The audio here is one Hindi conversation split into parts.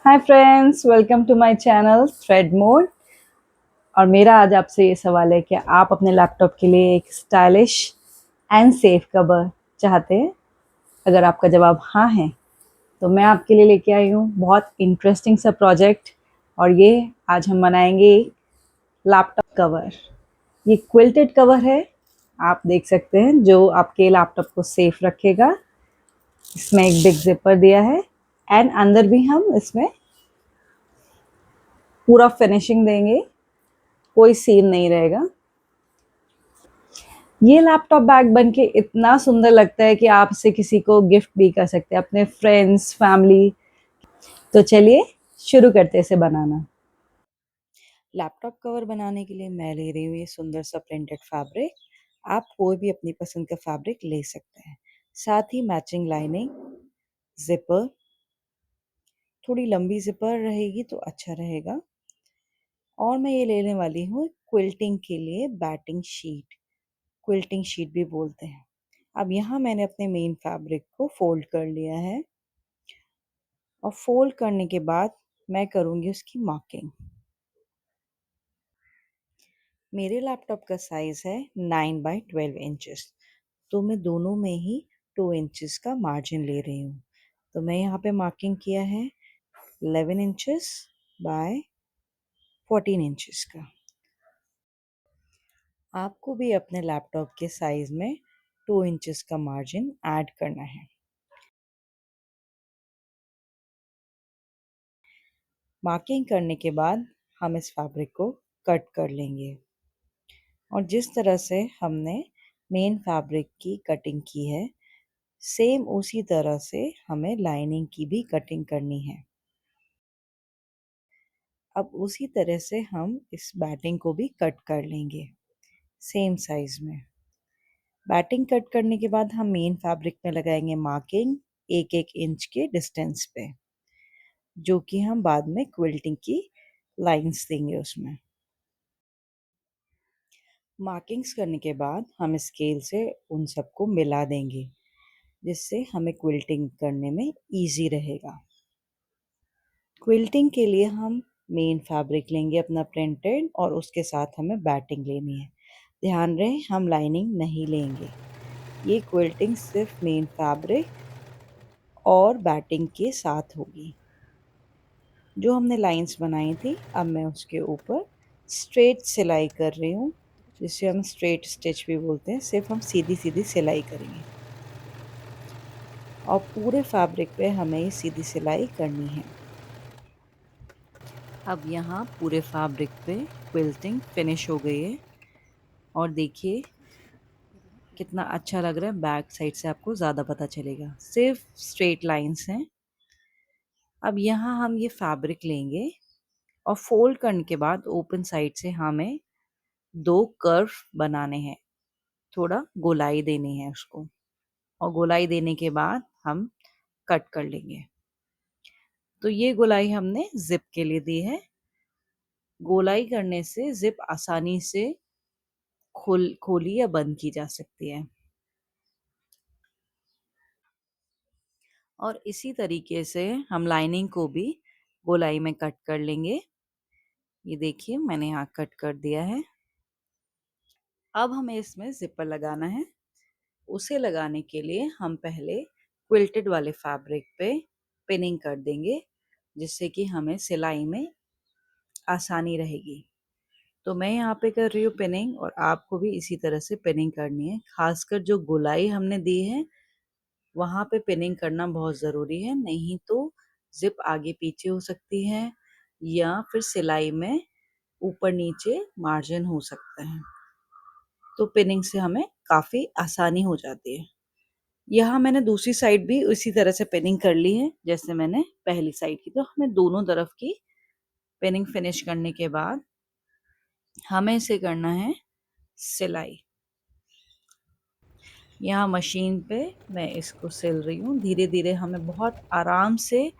Hi friends, welcome to my channel thread mode. और मेरा आज आपसे ये सवाल है कि आप अपने लैपटॉप के लिए एक स्टाइलिश एंड सेफ कवर चाहते हैं। अगर आपका जवाब हाँ है तो मैं आपके लिए लेके आई हूँ बहुत इंटरेस्टिंग सा प्रोजेक्ट। और ये आज हम बनाएंगे एक लैपटॉप कवर। ये क्विल्टेड कवर है, आप देख सकते हैं, जो आपके लैपटॉप को सेफ रखेगा। इसमें एक बिग जिपर दिया है एंड अंदर भी हम इसमें पूरा फिनिशिंग देंगे, कोई सीन नहीं रहेगा। ये लैपटॉप बैग बनके इतना सुंदर लगता है कि आप इसे किसी को गिफ्ट भी कर सकते हैं, अपने फ्रेंड्स, फैमिली। तो चलिए शुरू करते हैं इसे बनाना। लैपटॉप कवर बनाने के लिए मैं ले रही हूँ ये सुंदर सा प्रिंटेड फैब्रिक। आप कोई भी अपनी पसंद का फैब्रिक ले सकते हैं। साथ ही मैचिंग लाइनिंग, जिपर, थोड़ी लंबी जिपर रहेगी तो अच्छा रहेगा। और मैं ये लेने वाली हूँ क्विल्टिंग के लिए बैटिंग शीट, क्विल्टिंग शीट भी बोलते हैं। अब यहाँ मैंने अपने मेन फैब्रिक को फोल्ड कर लिया है और फोल्ड करने के बाद मैं करूँगी उसकी मार्किंग। मेरे लैपटॉप का साइज़ है 9x12 इंचेस, तो मैं दोनों में ही 2 इंचेस का मार्जिन ले रही हूँ। तो मैं यहाँ पे मार्किंग किया है 11 इंचेस बाय 14 इंचेस का। आपको भी अपने लैपटॉप के साइज़ में 2 इंचेस का मार्जिन ऐड करना है। मार्किंग करने के बाद हम इस फैब्रिक को कट कर लेंगे और जिस तरह से हमने मेन फैब्रिक की कटिंग की है, सेम उसी तरह से हमें लाइनिंग की भी कटिंग करनी है। अब उसी तरह से हम इस बैटिंग को भी कट कर लेंगे सेम साइज में। बैटिंग कट करने के बाद हम मेन फैब्रिक में लगाएंगे मार्किंग 1-1 इंच के डिस्टेंस पे, जो कि हम बाद में क्विल्टिंग की लाइंस देंगे उसमें। मार्किंग्स करने के बाद हम स्केल से उन सबको मिला देंगे, जिससे हमें क्विल्टिंग करने में इजी रहेगा। क्विल्टिंग के लिए हम मेन फैब्रिक लेंगे अपना प्रिंटेड और उसके साथ हमें बैटिंग लेनी है। ध्यान रहे हम लाइनिंग नहीं लेंगे। ये क्विल्टिंग सिर्फ मेन फैब्रिक और बैटिंग के साथ होगी। जो हमने लाइंस बनाई थी, अब मैं उसके ऊपर स्ट्रेट सिलाई कर रही हूँ, जिसे हम स्ट्रेट स्टिच भी बोलते हैं। सिर्फ हम सीधी सीधी सिलाई करेंगे और पूरे फैब्रिक पे हमें ये सीधी सिलाई करनी है। अब यहाँ पूरे फैब्रिक पे क्विल्टिंग फिनिश हो गई है और देखिए कितना अच्छा लग रहा है। बैक साइड से आपको ज़्यादा पता चलेगा, सिर्फ स्ट्रेट लाइंस हैं। अब यहाँ हम ये फैब्रिक लेंगे और फोल्ड करने के बाद ओपन साइड से हमें 2 कर्व बनाने हैं, थोड़ा गोलाई देनी है उसको। और गोलाई देने के बाद हम कट कर लेंगे। तो ये गोलाई हमने जिप के लिए दी है। गोलाई करने से जिप आसानी से खोली या बंद की जा सकती है। और इसी तरीके से हम लाइनिंग को भी गोलाई में कट कर लेंगे। ये देखिए मैंने यहाँ कट कर दिया है। अब हमें इसमें जिपर लगाना है। उसे लगाने के लिए हम पहले क्विल्टेड वाले फैब्रिक पे पिनिंग कर देंगे, जिससे कि हमें सिलाई में आसानी रहेगी। तो मैं यहाँ पे कर रही हूँ पिनिंग और आपको भी इसी तरह से पिनिंग करनी है। खासकर जो गोलाई हमने दी है वहाँ पे पिनिंग करना बहुत ज़रूरी है, नहीं तो जिप आगे पीछे हो सकती है या फिर सिलाई में ऊपर नीचे मार्जिन हो सकता है। तो पिनिंग से हमें काफ़ी आसानी हो जाती है। यहाँ मैंने दूसरी साइड भी इसी तरह से पिनिंग कर ली है जैसे मैंने पहली साइड की। तो हमें दोनों तरफ की पिनिंग फिनिश करने के बाद हमें इसे करना है सिलाई। यहाँ मशीन पे मैं इसको सिल रही हूँ धीरे धीरे। हमें बहुत आराम से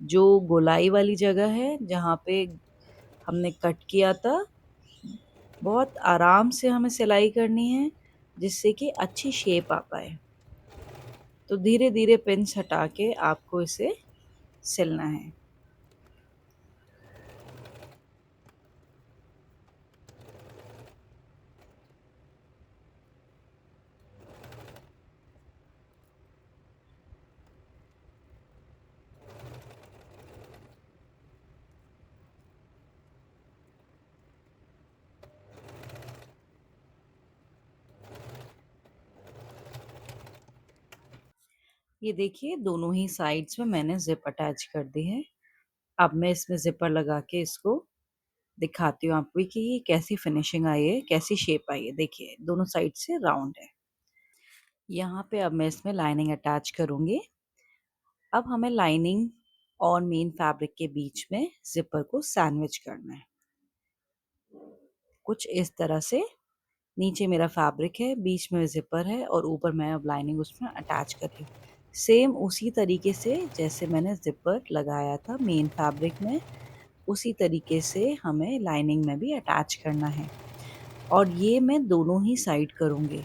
जो गोलाई वाली जगह है जहाँ पे हमने कट किया था, बहुत आराम से हमें सिलाई करनी है, जिससे कि अच्छी शेप आ पाए। तो धीरे धीरे पिंस हटा के आपको इसे सिलना है। ये देखिए दोनों ही साइड्स में मैंने ज़िप अटैच कर दी है। अब मैं इसमें ज़िपर लगा के इसको दिखाती हूँ आपको कि ये कैसी फिनिशिंग आई है, कैसी शेप आई है। देखिए दोनों साइड से राउंड है। यहाँ पे अब मैं इसमें लाइनिंग अटैच करूँगी। अब हमें लाइनिंग और मेन फैब्रिक के बीच में ज़िपर को सैंडविच करना है। कुछ इस तरह से नीचे मेरा फैब्रिक है, बीच में ज़िपर है और ऊपर मैं अब लाइनिंग उसमें अटैच कर रही हूँ। सेम उसी तरीके से जैसे मैंने ज़िपर लगाया था मेन फैब्रिक में, उसी तरीके से हमें लाइनिंग में भी अटैच करना है और ये मैं दोनों ही साइड करूँगी।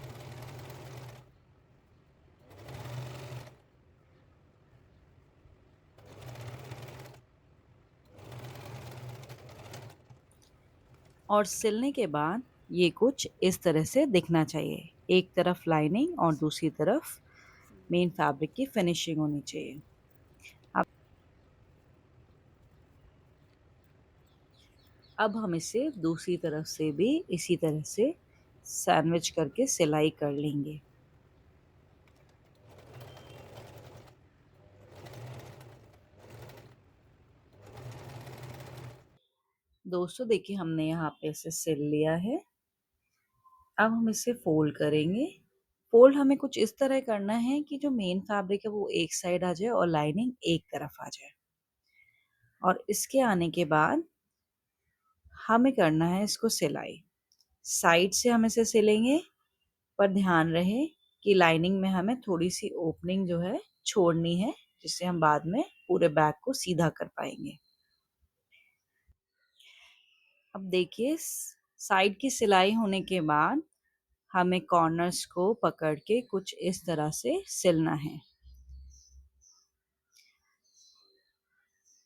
और सिलने के बाद ये कुछ इस तरह से दिखना चाहिए। एक तरफ लाइनिंग और दूसरी तरफ मेन फैब्रिक की फिनिशिंग होनी चाहिए। अब अब हम इसे दूसरी तरफ से भी इसी तरह से सैंडविच करके सिलाई कर लेंगे। दोस्तों देखिए हमने यहाँ पे इसे सिल लिया है। अब हम इसे फोल्ड करेंगे। फोल्ड हमें कुछ इस तरह करना है कि जो मेन फैब्रिक है वो एक साइड आ जाए और लाइनिंग एक तरफ आ जाए। और इसके आने के बाद हमें करना है इसको सिलाई। साइड से हम इसे सिलेंगे, पर ध्यान रहे कि लाइनिंग में हमें थोड़ी सी ओपनिंग जो है छोड़नी है, जिससे हम बाद में पूरे बैग को सीधा कर पाएंगे। अब देखिए साइड की सिलाई होने के बाद हमें कॉर्नर्स को पकड़ के कुछ इस तरह से सिलना है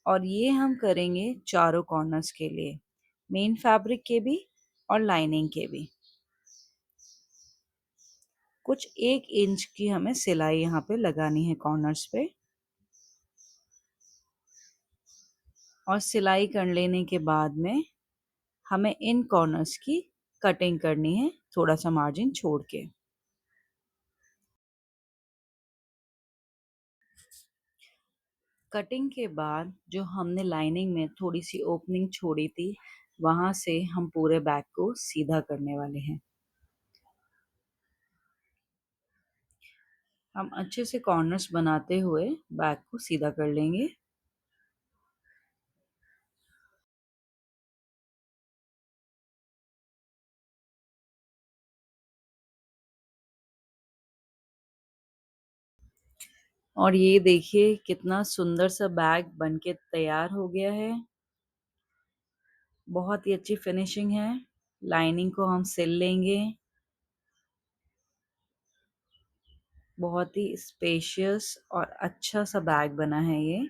और ये हम करेंगे चारों कॉर्नर्स के लिए, मेन फैब्रिक के भी और लाइनिंग के भी। कुछ 1 इंच की हमें सिलाई यहाँ पे लगानी है कॉर्नर्स पे और सिलाई कर लेने के बाद में हमें इन कॉर्नर्स की कटिंग करनी है, थोड़ा सा मार्जिन छोड़ के। कटिंग के बाद जो हमने लाइनिंग में थोड़ी सी ओपनिंग छोड़ी थी, वहां से हम पूरे बैग को सीधा करने वाले हैं। हम अच्छे से कॉर्नर्स बनाते हुए बैग को सीधा कर लेंगे। और ये देखिए कितना सुंदर सा बैग बनके तैयार हो गया है। बहुत ही अच्छी फिनिशिंग है। लाइनिंग को हम सिल लेंगे। बहुत ही स्पेशियस और अच्छा सा बैग बना है ये।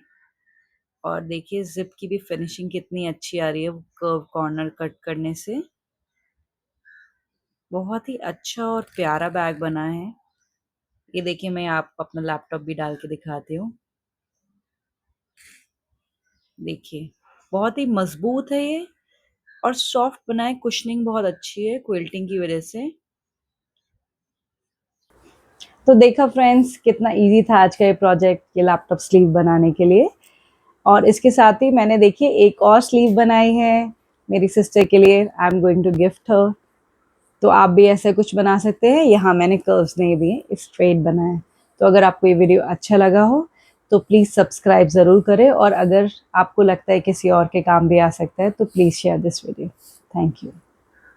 और देखिए जिप की भी फिनिशिंग कितनी अच्छी आ रही है कर्व कॉर्नर कट करने से। बहुत ही अच्छा और प्यारा बैग बना है। ये देखिए मैं आप अपना लैपटॉप भी डाल के दिखाती हूँ। देखिए बहुत ही मजबूत है ये और सॉफ्ट बना है, कुशनिंग बहुत अच्छी है क्विल्टिंग की वजह से। तो देखा फ्रेंड्स कितना इजी था आज का ये प्रोजेक्ट, ये लैपटॉप स्लीव बनाने के लिए। और इसके साथ ही मैंने देखिए एक और स्लीव बनाई है मेरी सिस्टर के लिए। I am going to gift her. तो आप भी ऐसा कुछ बना सकते हैं। यहाँ मैंने कर्व्स नहीं दिए, स्ट्रेट बना है। तो अगर आपको ये वीडियो अच्छा लगा हो तो प्लीज़ सब्सक्राइब ज़रूर करें और अगर आपको लगता है किसी और के काम भी आ सकता है तो please share this video. Thank you.